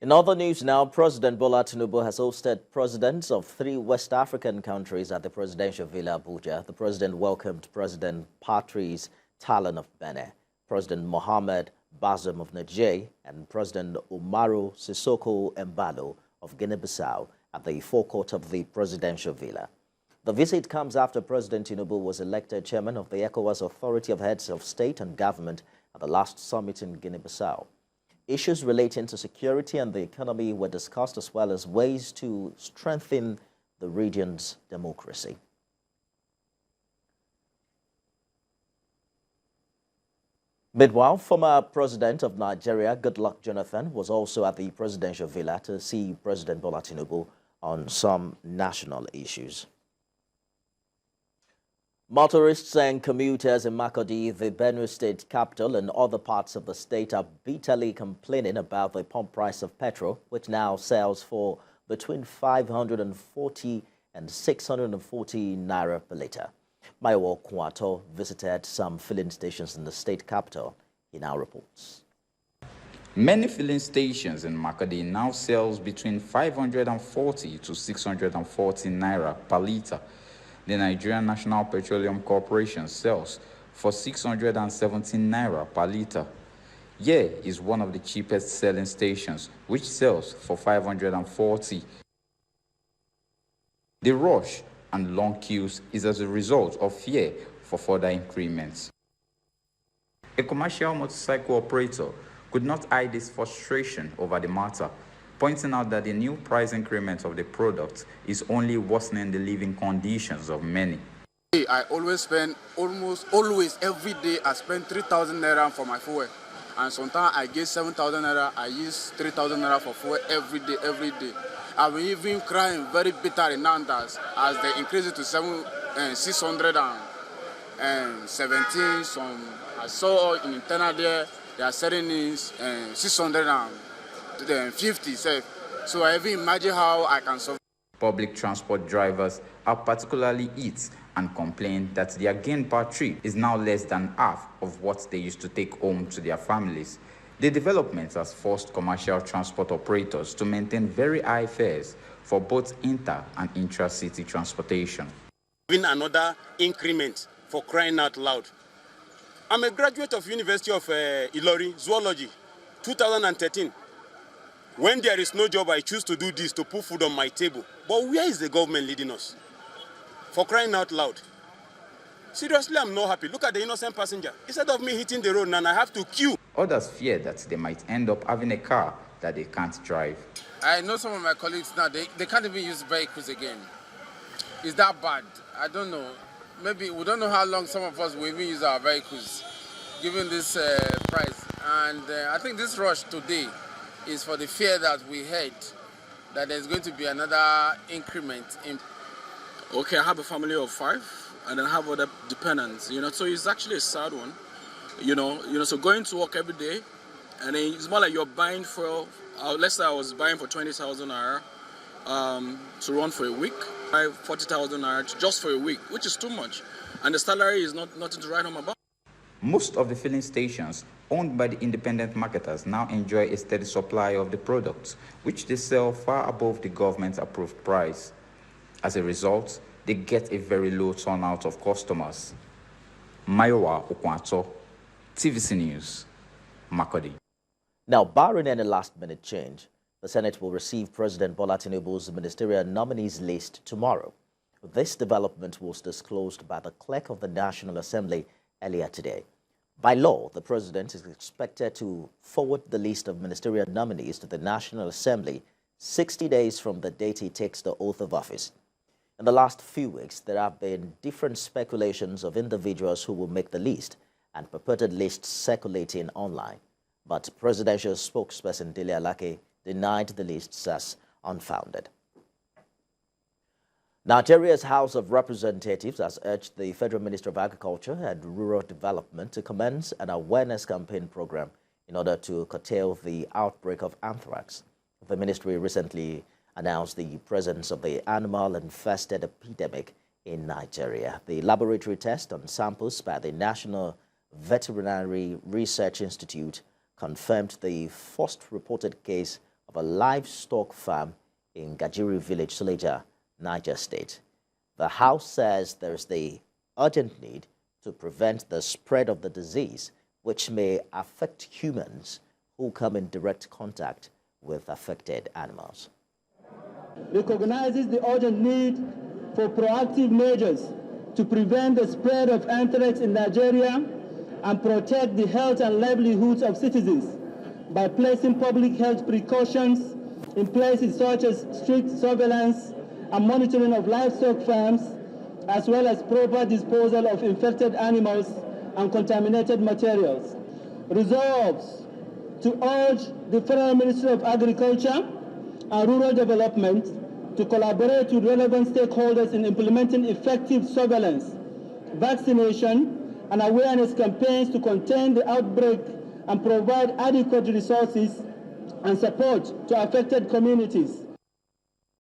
In other news now, President Bola Tinubu has hosted presidents of 3 West African countries at the presidential villa Abuja. The president welcomed President Patrice Talon of Benin, President Mohamed Bazoum of Niger, and President Umaro Sissoco Embaló of Guinea-Bissau at the forecourt of the presidential villa. The visit comes after President Tinubu was elected chairman of the ecowas Authority of Heads of State and Government at the last summit in Guinea-Bissau. Issues relating to security and the economy were discussed, as well as ways to strengthen the region's democracy. Meanwhile, former President of Nigeria, Goodluck Jonathan, was also at the presidential villa to see President Bola Tinubu on some national issues. Motorists and commuters in Makurdi, the Benue state capital, and other parts of the state are bitterly complaining about the pump price of petrol, which now sells for between 540 and 640 naira per litre. Mayowa Kuato visited some filling stations in the state capital. He now reports. Many filling stations in Makurdi now sells between 540 to 640 naira per litre. The Nigerian National Petroleum Corporation sells for 617 naira per litre. Here is one of the cheapest selling stations, which sells for 540. The rush and long queues is as a result of fear for further increments. A commercial motorcycle operator could not hide his frustration over the matter, pointing out that the new price increment of the product is only worsening the living conditions of many. I always spend, almost always every day, I spend 3,000 naira for my fuel. And sometimes I get 7,000 naira, I use 3,000 naira for fuel every day, every day. I've been even crying very bitterly now as they increase it to 617. Some I saw in internal there, they are selling in 650. So I even imagine how I can survive. Public transport drivers are particularly hit and complain that their gain per trip is now less than half of what they used to take home to their families. The development has forced commercial transport operators to maintain very high fares for both inter- and intra-city transportation. Even another increment, for crying out loud. I'm a graduate of University of Ilori, Zoology, 2013. When there is no job, I choose to do this to put food on my table. But where is the government leading us? For crying out loud. Seriously, I'm not happy. Look at the innocent passenger. Instead of me hitting the road, and I have to queue. Others fear that they might end up having a car that they can't drive. I know some of my colleagues now, they can't even use vehicles again. Is that bad? I don't know. Maybe we don't know how long some of us will even use our vehicles, given this price. And I think this rush today is for the fear that we had that there's going to be another increment in. Okay, I have a family of 5 and I have other dependents, so it's actually a sad one, so going to work every day, and then it's more like you're buying for, let's say I was buying for 20,000 naira to run for a week, 40,000 naira just for a week, which is too much, and the salary is nothing to write home about. Most of the filling stations owned by the independent marketers now enjoy a steady supply of the products, which they sell far above the government-approved price. As a result, they get a very low turnout of customers. Mayowa Okwato, TVC News, Makurdi. Now, barring any last-minute change, the Senate will receive President Bola Tinubu's ministerial nominees list tomorrow. This development was disclosed by the clerk of the National Assembly earlier today. By law, the president is expected to forward the list of ministerial nominees to the National Assembly 60 days from the date he takes the oath of office. In the last few weeks, there have been different speculations of individuals who will make the list and purported lists circulating online. But presidential spokesperson Dele Alake denied the lists as unfounded. Nigeria's House of Representatives has urged the Federal Minister of Agriculture and Rural Development to commence an awareness campaign program in order to curtail the outbreak of anthrax. The ministry recently announced the presence of the animal-infested epidemic in Nigeria. The laboratory test on samples by the National Veterinary Research Institute confirmed the first reported case of a livestock farm in Gajiri village, Suleja, Niger State. The House says there is the urgent need to prevent the spread of the disease, which may affect humans who come in direct contact with affected animals. Recognizes the urgent need for proactive measures to prevent the spread of anthrax in Nigeria and protect the health and livelihoods of citizens by placing public health precautions in places such as strict surveillance and monitoring of livestock farms, as well as proper disposal of infected animals and contaminated materials. Resolves to urge the Federal Ministry of Agriculture and Rural Development to collaborate with relevant stakeholders in implementing effective surveillance, vaccination, and awareness campaigns to contain the outbreak and provide adequate resources and support to affected communities.